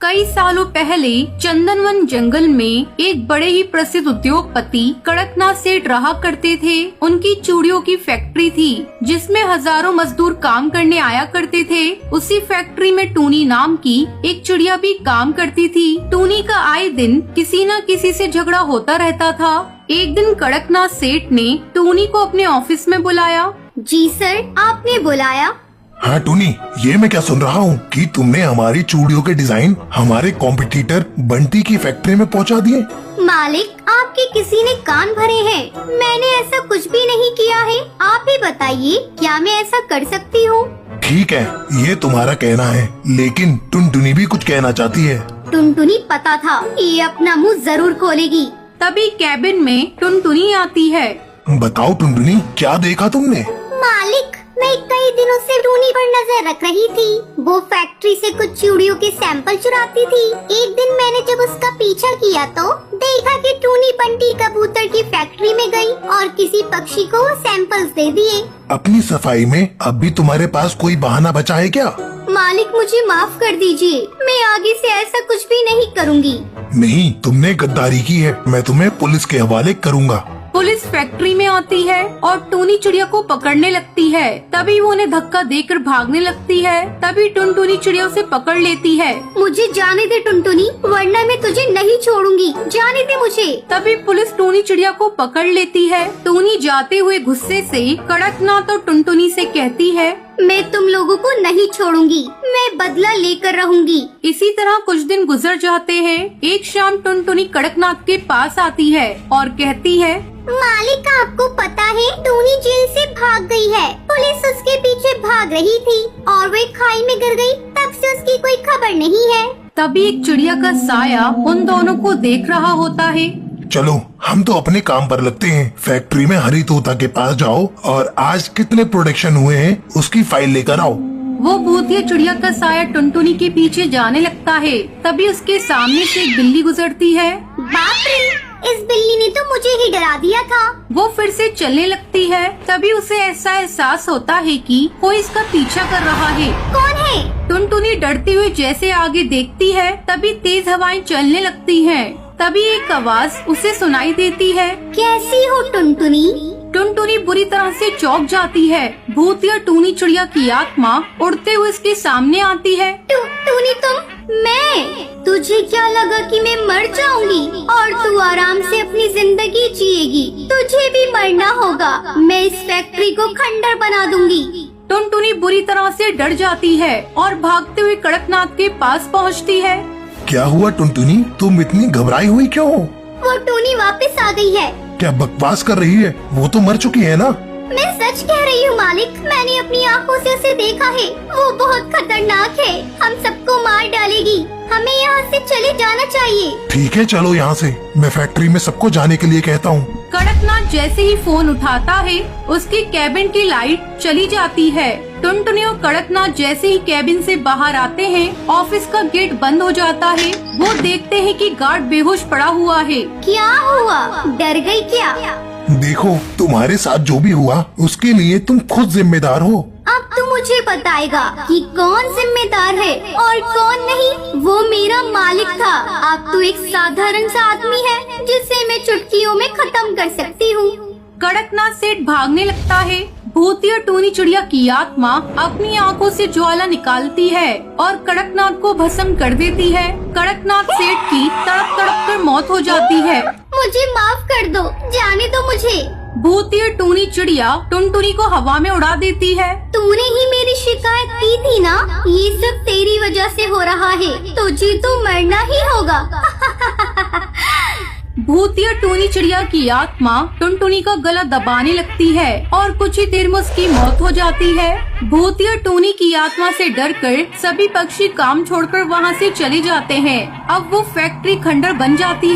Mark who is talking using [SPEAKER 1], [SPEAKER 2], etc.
[SPEAKER 1] कई सालों पहले चंदनवन जंगल में एक बड़े ही प्रसिद्ध उद्योगपति कड़कनाथ सेठ रहा करते थे। उनकी चूड़ियों की फैक्ट्री थी जिसमें हजारों मजदूर काम करने आया करते थे। उसी फैक्ट्री में टूनी नाम की एक चिड़िया भी काम करती थी। टूनी का आए दिन किसी न किसी से झगड़ा होता रहता था। एक दिन कड़कनाथ सेठ ने टूनी को अपने ऑफिस में बुलाया।
[SPEAKER 2] जी सर, आपने बुलाया?
[SPEAKER 3] हाँ टूनी, ये मैं क्या सुन रहा हूँ कि तुमने हमारी चूड़ियों के डिजाइन हमारे कॉम्पिटिटर बंटी की फैक्ट्री में पहुँचा दिए।
[SPEAKER 2] मालिक, आपके किसी ने कान भरे हैं। मैंने ऐसा कुछ भी नहीं किया है। आप ही बताइए, क्या मैं ऐसा कर सकती हूँ?
[SPEAKER 3] ठीक है, ये तुम्हारा कहना है, लेकिन टुनटुनी भी कुछ कहना चाहती है।
[SPEAKER 2] टुनटुनी पता था ये अपना मुंह जरूर खोलेगी।
[SPEAKER 1] तभी कैबिन में टुनटुनी आती है।
[SPEAKER 3] बताओ टुनटुनी, क्या देखा तुमने?
[SPEAKER 2] मालिक, मैं कई दिनों से टूनी पर नजर रख रही थी। वो फैक्ट्री से कुछ चूड़ियों के सैंपल चुराती थी। एक दिन मैंने जब उसका पीछा किया तो देखा कि टूनी बंटी कबूतर की फैक्ट्री में गई और किसी पक्षी को वो सैंपल्स दे दिए।
[SPEAKER 3] अपनी सफाई में अब भी तुम्हारे पास कोई बहाना बचा है क्या?
[SPEAKER 2] मालिक, मुझे माफ कर दीजिए। मैं आगे से ऐसा कुछ भी नहीं करूँगी।
[SPEAKER 3] नहीं, तुमने गद्दारी की है। मैं तुम्हें पुलिस के हवाले करूँगा।
[SPEAKER 1] पुलिस फैक्ट्री में आती है और टूनी चिड़िया को पकड़ने लगती है। तभी वो उन्हें धक्का देकर भागने लगती है। तभी टुनटुनी चिड़िया उसे पकड़ लेती है।
[SPEAKER 2] मुझे जाने दे टुनटुनी, वरना मैं तुझे नहीं छोड़ूंगी। जाने दे मुझे।
[SPEAKER 1] तभी पुलिस टूनी चिड़िया को पकड़ लेती है। टूनी जाते हुए गुस्से से कड़कनाथ और टुनटुनी से कहती है,
[SPEAKER 2] मैं तुम लोगों को नहीं छोड़ूंगी। मैं बदला लेकर रहूंगी।
[SPEAKER 1] इसी तरह कुछ दिन गुजर जाते हैं। एक शाम टुनटुनी कड़कनाथ के पास आती है और कहती है,
[SPEAKER 2] मालिक, आपको पता है टूनी जेल से भाग गई है। पुलिस उसके पीछे भाग रही थी और वे खाई में गिर गई। तब से उसकी कोई खबर नहीं है।
[SPEAKER 1] तभी एक चिड़िया का साया उन दोनों को देख रहा होता है।
[SPEAKER 3] चलो, हम तो अपने काम पर लगते हैं। फैक्ट्री में हरी तोता के पास जाओ और आज कितने प्रोडक्शन हुए हैं उसकी फाइल लेकर आओ।
[SPEAKER 1] वो भूतिया चिड़िया का साया टुनटुनी के पीछे जाने लगता है। तभी उसके सामने से एक बिल्ली गुजरती है।
[SPEAKER 2] बाप रे, इस बिल्ली ने तो मुझे ही डरा दिया था।
[SPEAKER 1] वो फिर से चलने लगती है। तभी उसे ऐसा एहसास होता है कि कोई इसका पीछा कर रहा है।
[SPEAKER 2] कौन है?
[SPEAKER 1] टुनटुनी डरती हुई जैसे आगे देखती है, तभी तेज हवाएं चलने लगती हैं। तभी एक आवाज उसे सुनाई देती है,
[SPEAKER 2] कैसी हो टुनटुनी?
[SPEAKER 1] टुनटुनी बुरी तरह से चौंक जाती है। भूतिया टूनी चिड़िया की आत्मा उड़ते हुए उसके सामने आती है।
[SPEAKER 2] टूनी, तुम? मैं? तुझे क्या लगा कि मैं मर जाऊंगी और तू आराम से अपनी जिंदगी जिएगी? तुझे भी मरना होगा। मैं इस फैक्ट्री को खंडर बना दूंगी।
[SPEAKER 1] टुनटुनी बुरी तरह से डर जाती है और भागते हुए कड़कनाथ के पास पहुंचती है।
[SPEAKER 3] क्या हुआ टुनटुनी, तुम इतनी घबराई हुई क्यों?
[SPEAKER 2] वो टूनी वापस आ गई है।
[SPEAKER 3] क्या बकवास कर रही है? वो तो मर चुकी है ना?
[SPEAKER 2] मैं सच कह रही हूँ मालिक, मैंने अपनी आँखों से उसे देखा है। वो बहुत खतरनाक है, हम सबको मार डालेगी। हमें यहाँ से चले जाना चाहिए।
[SPEAKER 3] ठीक है, चलो यहाँ से। मैं फैक्ट्री में सबको जाने के लिए कहता हूँ।
[SPEAKER 1] कड़कनाथ जैसे ही फोन उठाता है, उसकी कैबिन की लाइट चली जाती है। टुनटुनी और कड़कनाथ जैसे ही कैबिन से बाहर आते हैं, ऑफिस का गेट बंद हो जाता है। वो देखते हैं कि गार्ड बेहोश पड़ा हुआ है।
[SPEAKER 2] क्या हुआ? डर गई क्या?
[SPEAKER 3] देखो, तुम्हारे साथ जो भी हुआ उसके लिए तुम खुद जिम्मेदार हो।
[SPEAKER 2] अब तू मुझे बताएगा कि कौन जिम्मेदार है और कौन नहीं। वो मेरा मालिक था। अब तू एक साधारण सा आदमी है जिसे मैं चुटकियों में खत्म कर सकती हूँ।
[SPEAKER 1] कड़कनाथ सेठ भागने लगता है। भूतिया टूनी चिड़िया की आत्मा अपनी आंखों से ज्वाला निकालती है और कड़कनाथ को भस्म कर देती है। कड़कनाथ सेठ की तड़प तड़प कर मौत हो जाती है।
[SPEAKER 2] मुझे माफ कर दो, जाने दो मुझे।
[SPEAKER 1] भूतिया टूनी चिड़िया टुनटुनी को हवा में उड़ा देती है।
[SPEAKER 2] तूने ही मेरी शिकायत की थी ना? ये सब तेरी वजह से हो रहा है। तुझे तो मरना ही होगा।
[SPEAKER 1] भूतिया टूनी चिड़िया की आत्मा टुनटुनी का गला दबाने लगती है और कुछ ही देर में उसकी मौत हो जाती है। भूतिया टूनी की आत्मा से डरकर सभी पक्षी काम छोड़कर वहाँ से चले जाते हैं। अब वो फैक्ट्री खंडर बन जाती है।